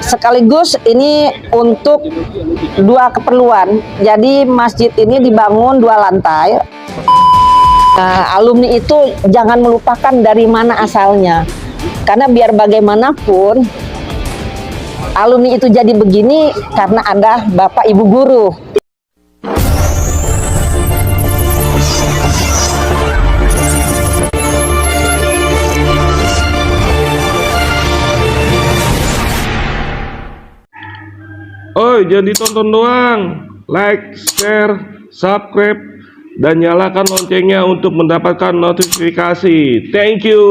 Sekaligus ini untuk dua keperluan. Jadi masjid ini dibangun 2 lantai. Alumni itu jangan melupakan dari mana asalnya. Karena biar bagaimanapun alumni itu jadi begini karena ada Bapak Ibu guru. Oi, jangan ditonton doang. Like, share, subscribe, dan nyalakan loncengnya untuk mendapatkan notifikasi. Thank you.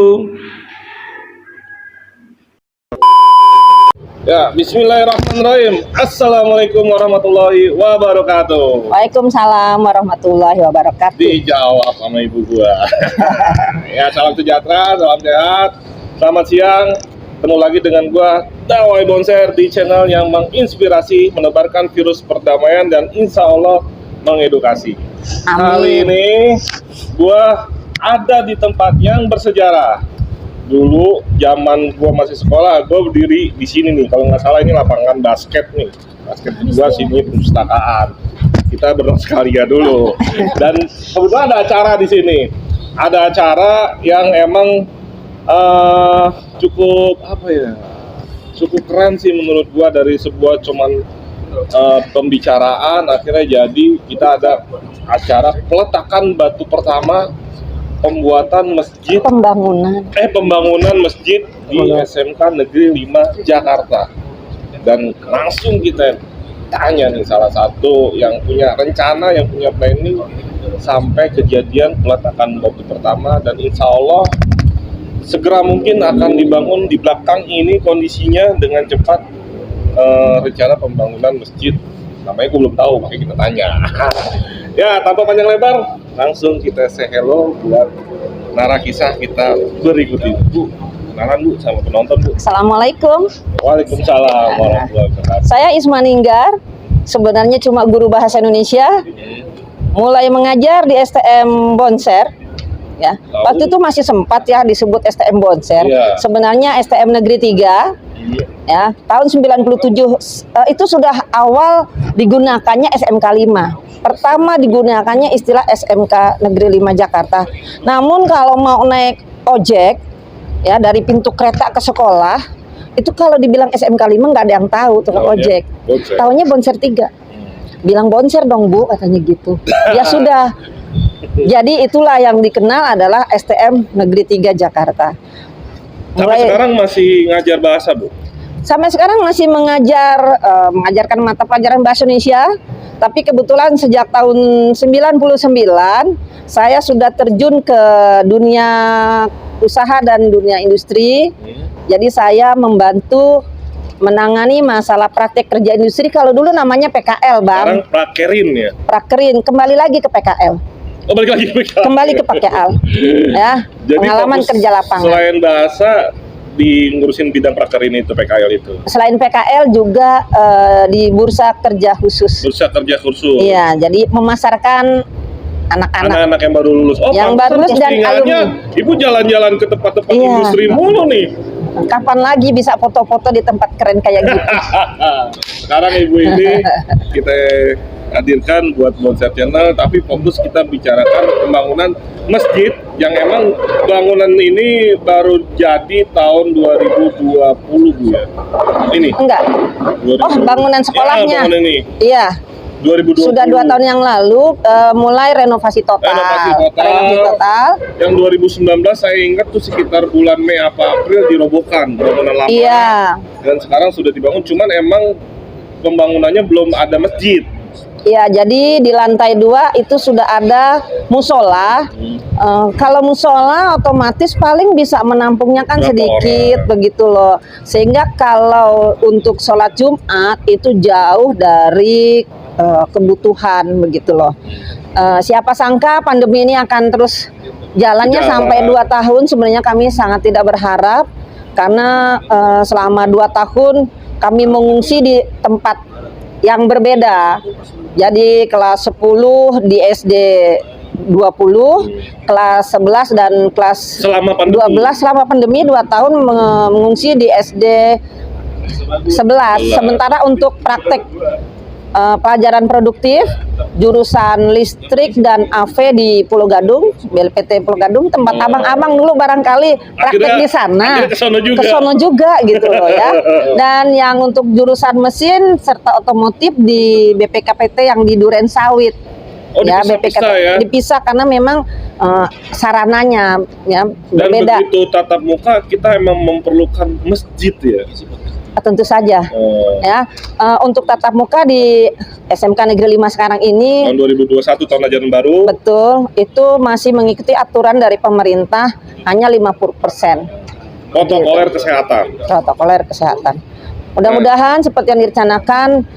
Ya, bismillahirrahmanirrahim. Assalamualaikum warahmatullahi wabarakatuh. Waalaikumsalam warahmatullahi wabarakatuh. Dijawab sama ibu gua. Ya, salam sejahtera, salam sehat. Selamat siang. Ketemu lagi dengan gua Dawai Bonser di channel yang menginspirasi, menebarkan virus perdamaian dan insya Allah mengedukasi. Amin. Kali ini gua ada di tempat yang bersejarah. Dulu zaman gua masih sekolah, gua berdiri di sini nih. Kalau nggak salah ini lapangan basket nih. Basket gua sini perpustakaan. Kita bernostalgia dulu. Dan kebetulan ada acara di sini. Ada acara yang emang cukup apa ya? Cukup keren sih menurut gua, dari sebuah cuman pembicaraan akhirnya jadi kita ada acara peletakan batu pertama pembuatan masjid pembangunan masjid di SMK Negeri 5 Jakarta. Dan langsung kita tanya nih salah satu yang punya rencana, yang punya planning sampai kejadian peletakan batu pertama, dan insya Allah segera mungkin akan dibangun di belakang ini kondisinya dengan cepat. Rencana pembangunan masjid namanya gue belum tahu, makanya kita tanya. Ya, tanpa panjang lebar, langsung kita say hello buat narah kisah kita berikut ini. Bu, kenalan Bu sama penonton Bu. Assalamualaikum. Waalaikumsalam warahmatullahi wabarakatuh. Saya Isma Ninggar, sebenarnya cuma guru bahasa Indonesia. Mulai mengajar di STM Bonser. Ya, waktu itu masih sempat ya disebut STM Bonser. Iya. Sebenarnya STM Negeri 3. Ya, tahun 97 itu sudah awal digunakannya SMK 5. Pertama digunakannya istilah SMK Negeri 5 Jakarta. Namun kalau mau naik ojek ya dari pintu kereta ke sekolah, itu kalau dibilang SMK 5 nggak ada yang tahu tukang ojek. Taunya Bonser 3. Bilang Bonser dong Bu, katanya gitu. Ya sudah. Jadi itulah yang dikenal adalah STM Negeri 3 Jakarta. Sampai sekarang masih ngajar bahasa Bu? Sampai sekarang masih mengajarkan mata pelajaran bahasa Indonesia. Tapi kebetulan sejak tahun 99 saya sudah terjun ke dunia usaha dan dunia industri. Jadi saya membantu menangani masalah praktek kerja industri. Kalau dulu namanya PKL, Bang. Sekarang prakerin ya? Prakerin, kembali lagi ke PKL. Oh, balik lagi PKL. Kembali ke PKL. Ya, jadi pengalaman kerja lapangan. Selain bahasa, di ngurusin bidang prakerin itu PKL itu. Selain PKL juga di bursa kerja khusus. Bursa kerja khusus. Iya, jadi memasarkan anak-anak yang baru lulus. Oh, yang baru lulus dan alumni. Ibu jalan-jalan ke tempat-tempat industri mulu nih. Kapan lagi bisa foto-foto di tempat keren kayak gitu? Sekarang ibu ini kita hadirkan buat Bonser Channel, tapi fokus kita bicarakan pembangunan masjid yang emang bangunan ini baru jadi tahun 2020 Bu ya? Ini? Enggak. Oh, bangunan sekolahnya? Ya, bangunan ini. Iya. 2020. Sudah 2 tahun yang lalu mulai renovasi total. Renovasi total. Yang 2019 saya ingat tuh sekitar bulan Mei apa April dirobohkan bangunan lama. Iya. Dan sekarang sudah dibangun, cuman emang pembangunannya belum ada masjid. Ya, jadi di lantai 2 itu sudah ada musola. Kalau musola otomatis paling bisa menampungnya kan sedikit begitu loh. Sehingga kalau untuk sholat Jumat itu jauh dari kebutuhan begitu loh. Siapa sangka pandemi ini akan terus jalannya sampai 2 tahun. Sebenarnya kami sangat tidak berharap karena selama 2 tahun kami mengungsi di tempat yang berbeda. Jadi kelas 10 di SD 20, kelas 11 dan kelas 12 selama pandemi 2 tahun mengungsi di SD 11. Sementara untuk praktek pelajaran produktif jurusan listrik dan AV di Pulau Gadung, BLPT Pulau Gadung, tempat abang-abang dulu barangkali praktek di sana. Akhirnya Kesono juga gitu loh ya. Dan yang untuk jurusan mesin serta otomotif di BPKPT yang di Duren Sawit. Oh, Ya, dipisah-pisah ya. dipisah karena memang sarananya ya Dan berbeda. begitu tatap muka kita emang memerlukan masjid ya. Tentu saja ya, untuk tatap muka di SMK Negeri 5 sekarang ini Tahun 2021 tahun ajaran baru. betul itu masih mengikuti aturan dari pemerintah hanya 50% Protokoler kesehatan. protokoler kesehatan. Mudah-mudahan seperti yang direncanakan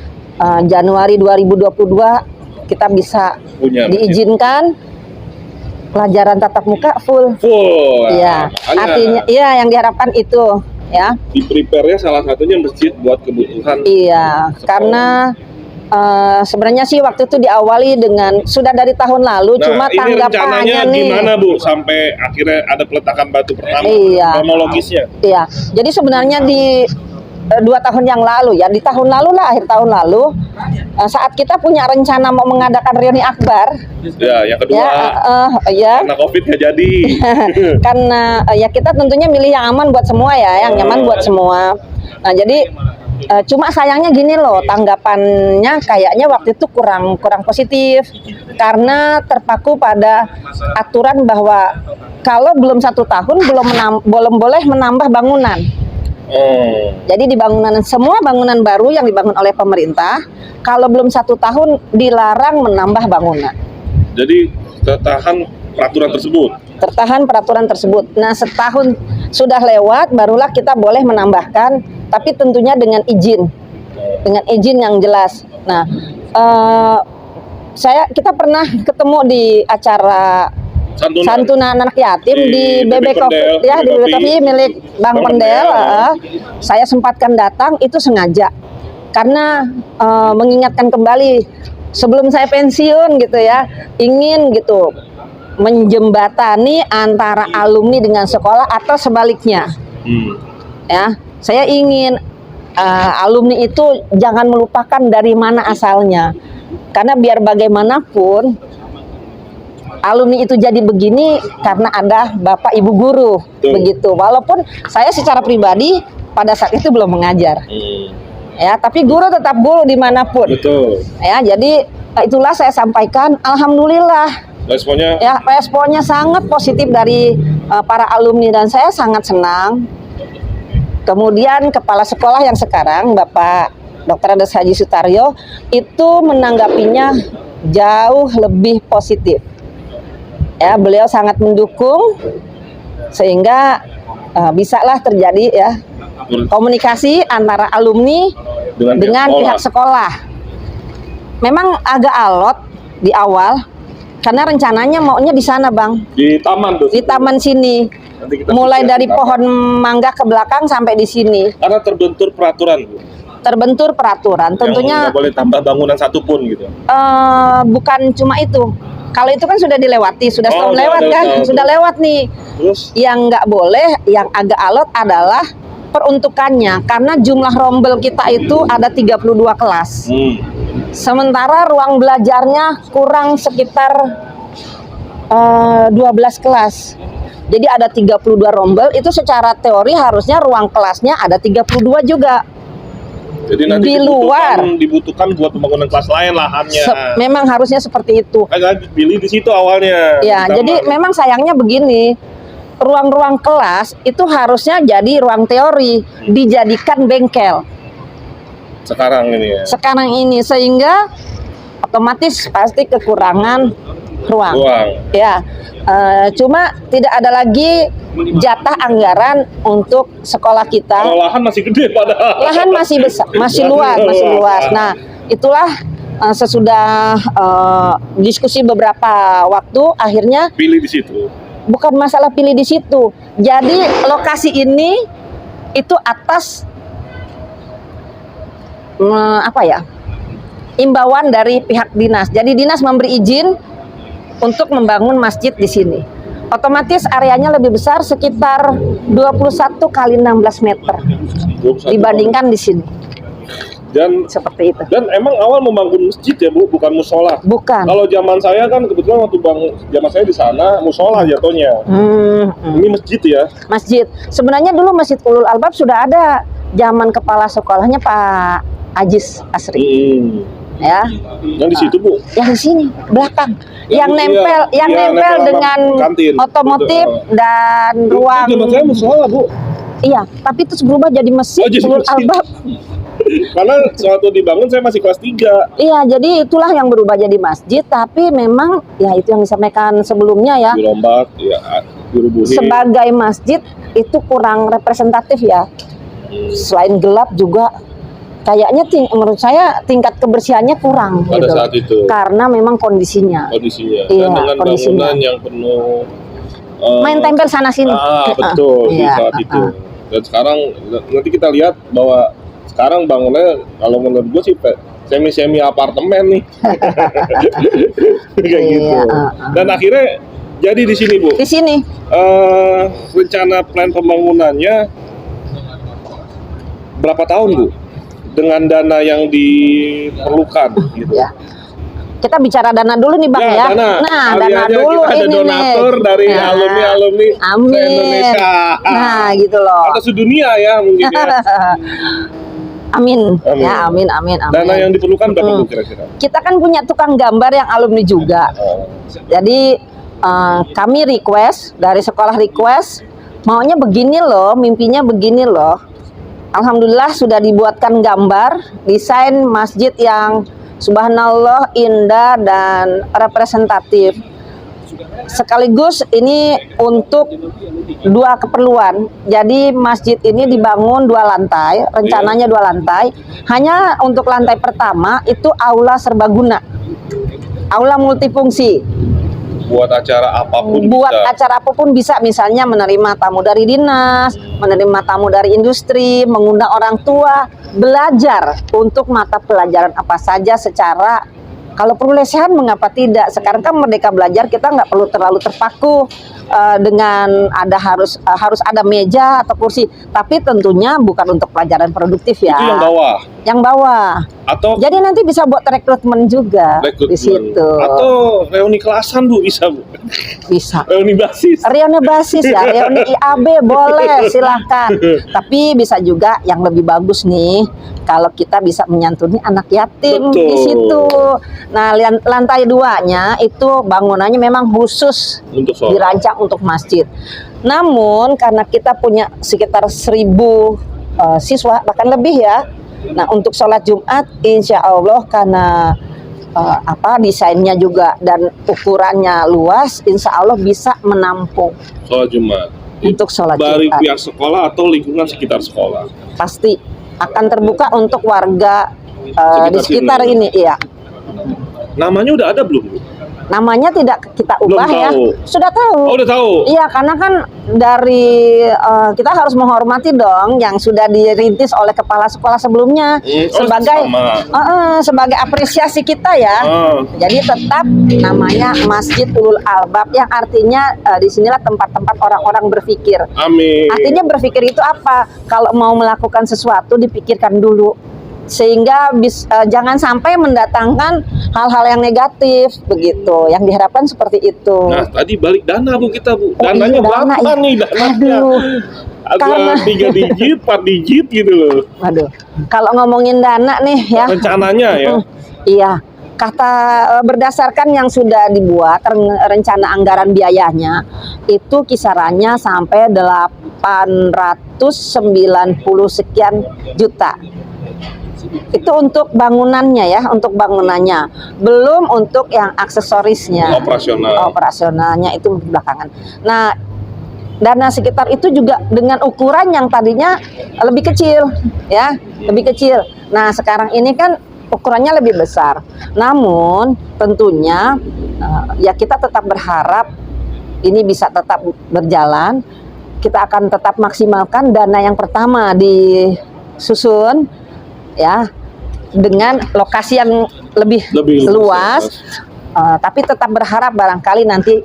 Januari 2022 kita bisa Punya masjid. diizinkan pelajaran tatap muka full. Full. Iya, Makanya artinya iya yang diharapkan itu ya. di prepare-nya salah satunya masjid buat kebutuhan. Iya, sekolah. karena sebenarnya sih waktu itu diawali dengan sudah dari tahun lalu, Nah, cuma ini tanggapannya rencananya nih. gimana Bu sampai akhirnya ada peletakan batu pertama? Iya. Kronologisnya. Iya, jadi sebenarnya di 2 tahun yang lalu ya, di tahun lalu lah, akhir tahun lalu, saat kita punya rencana mau mengadakan reuni akbar, Ya, yang kedua ya, karena COVID nggak jadi. karena ya kita tentunya milih yang aman buat semua ya, yang nyaman buat semua. Nah jadi cuma sayangnya gini loh, tanggapannya kayaknya waktu itu kurang positif karena terpaku pada aturan bahwa kalau belum 1 tahun belum boleh menambah bangunan. Jadi di semua bangunan baru yang dibangun oleh pemerintah kalau belum 1 tahun dilarang menambah bangunan. Jadi tertahan peraturan tersebut. Tertahan peraturan tersebut. Nah, setahun sudah lewat, barulah kita boleh menambahkan, tapi tentunya dengan izin yang jelas. Nah, kita pernah ketemu di acara santunan anak yatim di BB Coffee ya, di BB Coffee milik Bang Pendel. Saya sempatkan datang itu sengaja karena mengingatkan kembali sebelum saya pensiun gitu ya, ingin gitu menjembatani antara alumni dengan sekolah atau sebaliknya. Ya, saya ingin alumni itu jangan melupakan dari mana asalnya, karena biar bagaimanapun alumni itu jadi begini karena ada bapak ibu guru. Begitu. Walaupun saya secara pribadi pada saat itu belum mengajar, ya, tapi guru tetap guru dimanapun. Betul. Ya, jadi itulah saya sampaikan. Alhamdulillah. Responnya sangat positif dari para alumni dan saya sangat senang. Kemudian kepala sekolah yang sekarang Bapak Dr. Andes Haji Sutaryo itu menanggapinya jauh lebih positif. Ya, beliau sangat mendukung sehingga bisalah terjadi ya komunikasi antara alumni dengan pihak sekolah. Memang agak alot di awal karena rencananya maunya di sana, Bang. Di taman tuh. Di taman sini. Mulai dari pohon mangga ke belakang sampai di sini. Karena terbentur peraturan. Terbentur peraturan. Tentunya nggak boleh tambah bangunan satupun gitu. Bukan cuma itu. Kalau itu kan sudah dilewati, sudah setahun lewat kan, sudah lewat nih. Terus? Yang nggak boleh, yang agak alot adalah peruntukannya, karena jumlah rombel kita itu ada 32 kelas. Sementara ruang belajarnya kurang sekitar 12 kelas. Jadi ada 32 rombel, itu secara teori harusnya ruang kelasnya ada 32 juga. Jadi nanti di luar dibutuhkan buat pembangunan kelas lain lahannya. Memang harusnya seperti itu. Agak pilih di situ awalnya. Ya, jadi memang sayangnya begini. Ruang-ruang kelas itu harusnya jadi ruang teori, dijadikan bengkel. Sekarang ini ya. Sekarang ini sehingga otomatis pasti kekurangan ruang. Ya, cuma tidak ada lagi jatah anggaran untuk sekolah kita. Kalau lahan masih gede padahal. Lahan masih besar, masih luas. Nah, itulah sesudah diskusi beberapa waktu, akhirnya pilih di situ. Bukan masalah pilih di situ. Jadi lokasi ini itu atas imbauan dari pihak dinas. Jadi dinas memberi izin untuk membangun masjid di sini. Otomatis areanya lebih besar, sekitar 21 kali 16 meter 21 dibandingkan di sini. Dan Seperti itu. emang awal membangun masjid ya Bu, bukan musola. Bukan. Kalau zaman saya kan kebetulan waktu zaman saya di sana musola jatuhnya. Ini masjid ya. Masjid. Sebenarnya dulu Masjid Ulul Albab sudah ada zaman kepala sekolahnya Pak Ajis Asri. Ya. Yang di situ Bu. Yang di sini belakang. Yang nempel, nempel sama dengan kantin. otomotif Betul. dan ruang. Zaman saya musola Bu. Iya, tapi terus berubah jadi masjid Oh, jadi Ulul masjid. Albab. Karena waktu dibangun saya masih kelas 3. Iya, jadi itulah yang berubah jadi masjid, tapi memang ya itu yang disampaikan sebelumnya ya. Dirombak, ya dirubuhin. Sebagai masjid itu kurang representatif ya. Selain gelap juga kayaknya menurut saya tingkat kebersihannya kurang Pada gitu. saat itu. Karena memang kondisinya. Kondisinya. Iya, Dan dengan kondisinya. bangunan yang penuh Main tempel sana sini. betul di Iya, saat itu. Dan sekarang nanti kita lihat bahwa sekarang bangunannya kalau menurut gue sih semi apartemen nih. Kayak Iya, gitu. Dan akhirnya jadi di sini Bu. Di sini Rencana plan pembangunannya berapa tahun Bu? Dengan dana yang diperlukan gitu. ya. Kita bicara dana dulu nih Bang ya. Dana. Nah, Kali dana aja dulu kita ada ini donatur nih. dari Nah, alumni amin. se-Indonesia. Nah, gitu loh. Atau sedunia ya mungkin ya. Amin. Amin. Ya, amin. Dana yang diperlukan berapa Bu kira-kira? Kita kan punya tukang gambar yang alumni juga. Jadi kami request dari sekolah request maunya begini loh, mimpinya begini loh. Alhamdulillah sudah dibuatkan gambar desain masjid yang subhanallah indah dan representatif. Sekaligus ini untuk dua keperluan. Jadi masjid ini dibangun 2 lantai, rencananya 2 lantai. Hanya untuk lantai pertama itu aula serbaguna, aula multifungsi. Buat acara apapun Buat bisa. acara apapun bisa, misalnya menerima tamu dari dinas, menerima tamu dari industri, mengundang orang tua, belajar untuk mata pelajaran apa saja secara kalau perlu lesehan mengapa tidak. Sekarang kan Merdeka Belajar, kita nggak perlu terlalu terpaku dengan harus ada meja atau kursi, tapi tentunya bukan untuk pelajaran produktif ya. Itu yang bawah. Yang bawah. Atau Jadi nanti bisa buat rekrutmen juga rekrutmen. di situ. Atau reuni kelasan Bu bisa Bu. Bisa. Reuni basis. Reuni basis ya, reuni IAB boleh, silahkan. Tapi bisa juga yang lebih bagus nih, kalau kita bisa menyantuni anak yatim Betul. di situ. Nah, lantai 2-nya itu bangunannya memang khusus Untuk sholat. dirancang untuk masjid. Namun karena kita punya sekitar 1.000 siswa bahkan lebih ya. Nah, untuk sholat Jumat insya Allah karena desainnya juga dan ukurannya luas, insya Allah bisa menampung Sholat Jumat. untuk sholat Dari Jumat. pihak sekolah atau lingkungan sekitar sekolah. Pasti akan terbuka untuk warga di sekitar sini. ini, iya. Namanya udah ada belum Bu? Namanya tidak kita Belum ubah ya. tahu. Sudah tahu. Oh udah tahu. Iya, karena kan dari kita harus menghormati dong yang sudah dirintis oleh kepala sekolah sebelumnya sebagai sebagai apresiasi kita ya. Jadi tetap namanya Masjid Ulul Albab yang artinya disinilah tempat-tempat orang-orang berpikir. Amin. Artinya berpikir itu apa? Kalau mau melakukan sesuatu dipikirkan dulu. Sehingga jangan sampai mendatangkan hal-hal yang negatif begitu. Yang diharapkan seperti itu. Nah tadi balik dana Bu kita Bu. Oh, Dananya iya, berapa dana, ya. nih dananya? Aduh. Agak 3 digit, 4 digit gitu loh. Waduh. Kalau ngomongin dana nih ya. Rencananya ya. Iya. Kata berdasarkan yang sudah dibuat rencana anggaran biayanya itu kisarannya sampai 890 sekian juta. Itu untuk bangunannya ya, untuk bangunannya. Belum untuk yang aksesorisnya. Operasionalnya itu belakangan. Nah, dana sekitar itu juga dengan ukuran yang tadinya lebih kecil ya, lebih kecil. Nah, sekarang ini kan ukurannya lebih besar. Namun tentunya ya kita tetap berharap ini bisa tetap berjalan. Kita akan tetap maksimalkan dana yang pertama disusun ya dengan lokasi yang lebih luas. Tapi tetap berharap barangkali nanti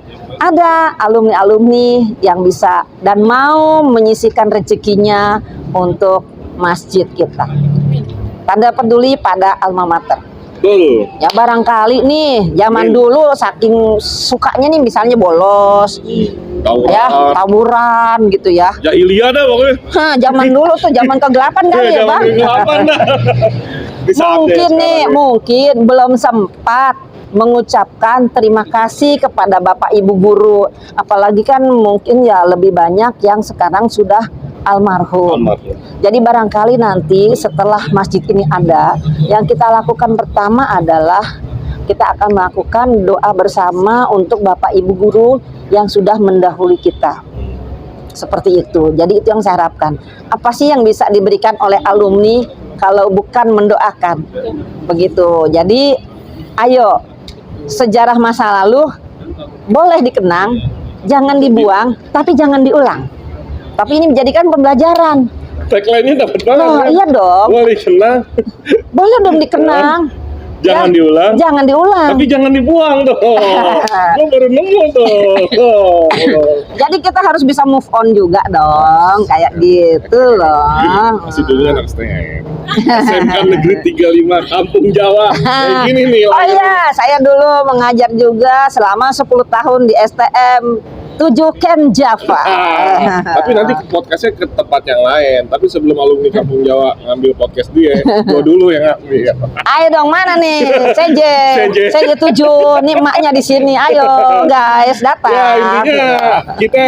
ada alumni-alumni yang bisa dan mau menyisihkan rezekinya untuk masjid kita. Tanda peduli pada alma mater. Betul. Ya barangkali nih zaman dulu saking sukanya nih misalnya bolos, ya tawuran gitu ya. Jahiliyah dah pokoknya. Zaman dulu tuh zaman kegelapan kali ya bang. Mungkin belum sempat mengucapkan terima kasih kepada Bapak Ibu guru, apalagi kan mungkin ya lebih banyak yang sekarang sudah almarhum. Jadi barangkali nanti setelah masjid ini ada, yang kita lakukan pertama adalah kita akan melakukan doa bersama untuk Bapak Ibu guru yang sudah mendahului kita. Seperti itu. Jadi itu yang saya harapkan. Apa sih yang bisa diberikan oleh alumni kalau bukan mendoakan? Begitu. Jadi ayo, sejarah masa lalu boleh dikenang, jangan dibuang, tapi jangan diulang. Tapi ini menjadikan pembelajaran. Tagline-nya dapat banget. Oh, iya dong. Boleh dikenang. Boleh dong dikenang. Jangan diulang. Jangan diulang. Tapi jangan dibuang dong. Gue baru nemu tuh. Jadi kita harus bisa move on juga dong, kayak gitu loh. Masih dulu anak STM. SMK Negeri 35 Kampung Jawa. Kayak gini nih. Oh iya, saya dulu mengajar juga selama 10 tahun di STM 7 Ken Java. Tapi nanti podcastnya ke tempat yang lain. Tapi sebelum alumni Kampung Jawa ngambil podcast dia, gua dulu yang ngambil. Ayo dong, mana nih? CJ 7. Nih emaknya di sini. Ayo guys, datang. Ya intinya kita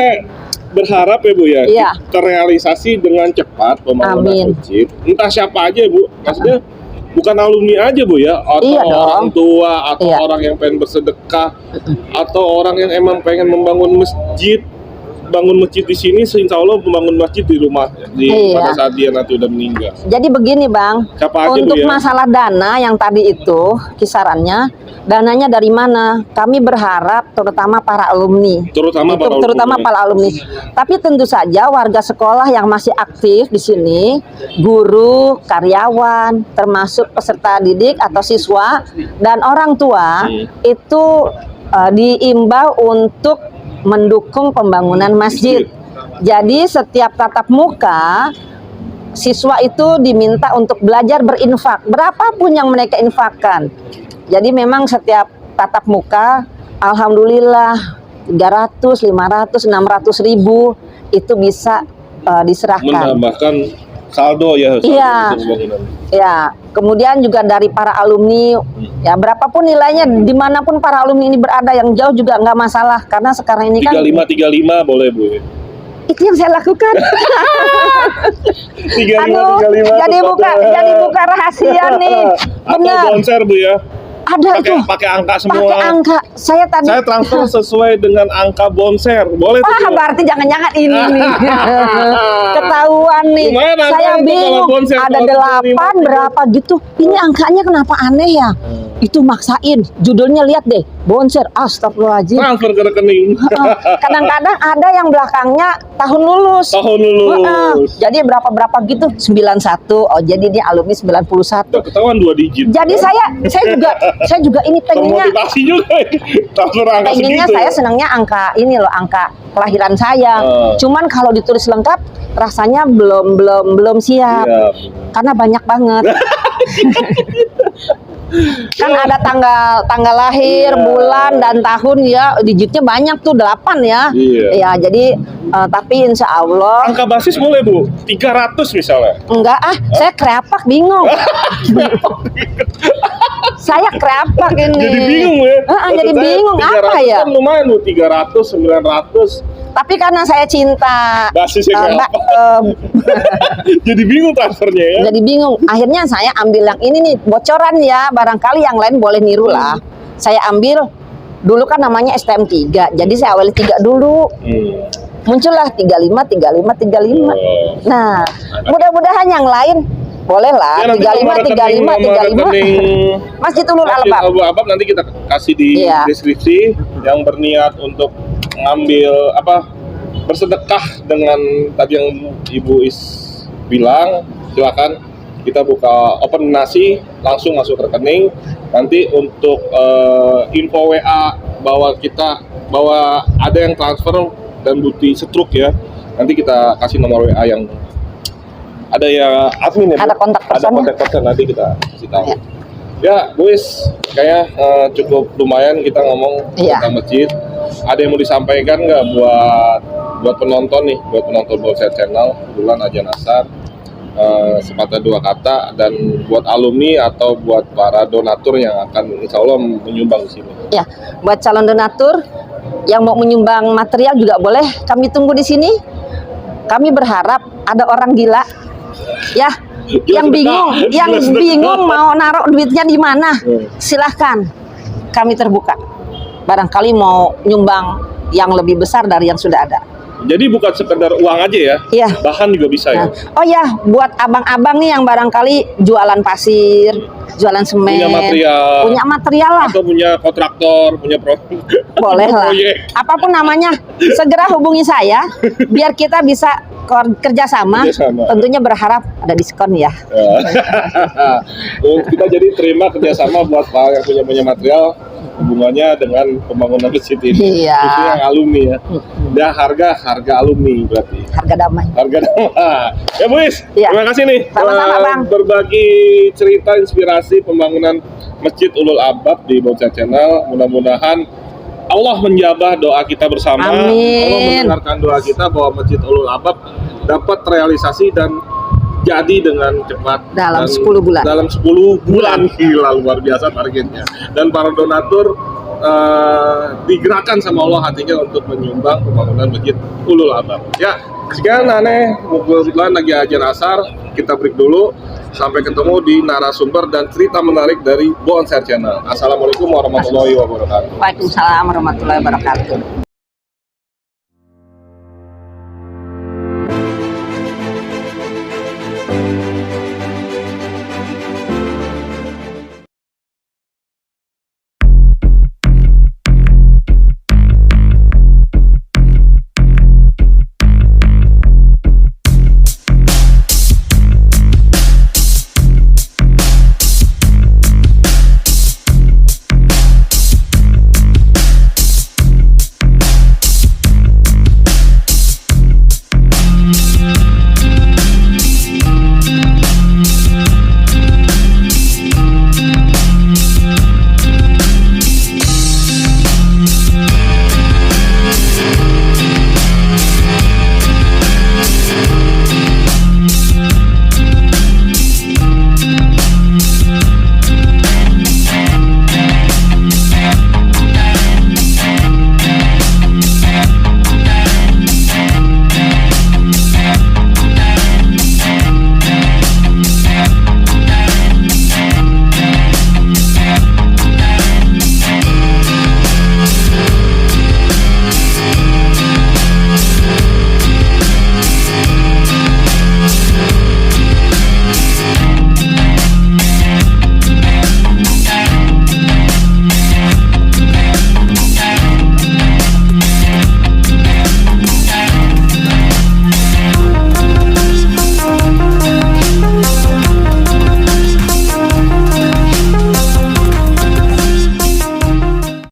berharap ya Bu ya, Iya. terrealisasi dengan cepat pembangunan masjid. Entah siapa aja Bu, maksudnya bukan alumni aja Bu ya, atau Iya orang tua, atau Iya. orang yang pengen bersedekah, atau orang yang emang pengen membangun masjid. Bangun masjid di sini, insya Allah membangun masjid di rumah Iya. pada saat dia nanti udah meninggal. Jadi begini Bang, Siapa aja, untuk Bu, ya? masalah dana yang tadi itu kisarannya, dananya dari mana? Kami berharap terutama para alumni. Terutama para Terutama alumni. para alumni. Tapi tentu saja warga sekolah yang masih aktif di sini, guru, karyawan, termasuk peserta didik atau siswa dan orang tua itu diimbau untuk mendukung pembangunan masjid. Jadi setiap tatap muka siswa itu diminta untuk belajar berinfak, berapapun yang mereka infakkan. Jadi memang setiap tatap muka, alhamdulillah 300, 500, 600 ribu itu bisa diserahkan. Menambahkan saldo ya. Saldo Iya. untuk pembangunan. Ya, kemudian juga dari para alumni, ya berapapun nilainya, dimanapun para alumni ini berada, yang jauh juga nggak masalah, karena sekarang ini kan 35 boleh Bu. itu yang saya lakukan. 35. Jadi buka rahasia nih, Atau benar. bonser Bu ya. Ada itu, Pakai angka semua. pakai angka. Saya tadi. Saya transfer sesuai dengan angka bonser. Boleh tuh. Bu? Berarti jangan-jangan ini nih. Ketahuan nih. Lumayan angka Saya itu bingung. kalau bonser, Ada kalau 8 berapa gitu. Ini angkanya kenapa aneh ya? Itu maksain. Judulnya lihat deh, bonser. Astagfirullahaladzim. Transfer ke rekening. Kadang-kadang ada yang belakangnya tahun lulus. Tahun lulus. Jadi berapa gitu? 91. Oh, jadi dia alumni 91. Udah ketahuan 2 digit. Jadi saya juga ini pengennya Termotivasi juga. Transfer angka pengennya segitu. saya senangnya angka ini loh, angka kelahiran saya. Cuman kalau ditulis lengkap rasanya belum siap. Iya. Karena banyak banget. Kan ada tanggal lahir, Iya. bulan dan tahun ya, digitnya banyak tuh 8 ya. Iya. Ya, jadi tapi insya Allah Angka basis boleh Bu. 300 misalnya. enggak saya kreapak bingung. Saya kreapak ini. Jadi bingung ya. Jadi Maksud saya, bingung apa 300 ya? Kan lumayan Bu, 300, 900. Tapi karena saya cinta Basisnya Mbak, Jadi bingung transfernya ya. jadi bingung. Akhirnya saya ambil yang ini nih, bocoran ya. Barangkali yang lain boleh niru lah. Saya ambil dulu kan namanya STM 3. Jadi saya awali 3 dulu. Muncullah 35. Nah, mudah-mudahan yang lain boleh lah. Ya, nanti 35. Masjid Ulul Albab. Albab nanti kita kasih di Iya. deskripsi yang berniat untuk ngambil bersedekah dengan tadi yang Ibu Is bilang, silakan kita buka open donasi langsung masuk rekening. Nanti untuk info WA bahwa kita bahwa ada yang transfer dan butuh setruk ya, nanti kita kasih nomor WA yang ada ya admin ya, Bu? Ada kontak Ada personnya. kontak person, nanti kita kasih tahu. Ya. Ya, Bu Is, kayaknya cukup lumayan kita ngomong Iya. tentang masjid. Ada yang mau disampaikan nggak buat penonton nih, buat penonton Bonsai Channel, bulan aja Nasar, sepatah dua kata, dan buat alumni atau buat para donatur yang akan insya Allah menyumbang di sini. Ya, buat calon donatur yang mau menyumbang material juga boleh. Kami tunggu di sini. Kami berharap ada orang gila, ya, yang bingung, mau naruh duitnya di mana. Silahkan, kami terbuka. Barangkali mau nyumbang yang lebih besar dari yang sudah ada. Jadi bukan sekedar uang aja ya, Iya. bahan juga bisa ya. Nah, oh ya, buat abang-abang nih yang barangkali jualan pasir, jualan semen, punya material lah. Atau punya kontraktor, punya Boleh lah. proyek. Apapun namanya, segera hubungi saya biar kita bisa kerjasama. Kerjasama. Tentunya berharap ada diskon ya. Kita jadi terima kerjasama buat Pak yang punya material, hubungannya dengan pembangunan masjid ini. Iya. Khususnya yang alumni ya. Dan harga alumni berarti. Harga damai. Harga ya Bu Is, Iya. terima kasih nih Sama-sama, Bang. berbagi cerita inspirasi pembangunan Masjid Ulul Albab di Bonsai Channel. Mudah-mudahan Allah menjabah doa kita bersama. Amin. Allah mendengarkan doa kita bahwa Masjid Ulul Albab dapat realisasi dan jadi dengan cepat Dalam dan 10 bulan. Dalam 10 bulan. Gila, luar biasa targetnya. Dan para donatur digerakkan sama Allah hatinya untuk menyumbang pembangunan Masjid Ulul Albab. Ya, sekian aneh, kebetulan lagi ajar asar, kita break dulu. Sampai ketemu di narasumber dan cerita menarik dari Bonsai Channel. Assalamualaikum warahmatullahi wabarakatuh. Waalaikumsalam warahmatullahi wabarakatuh.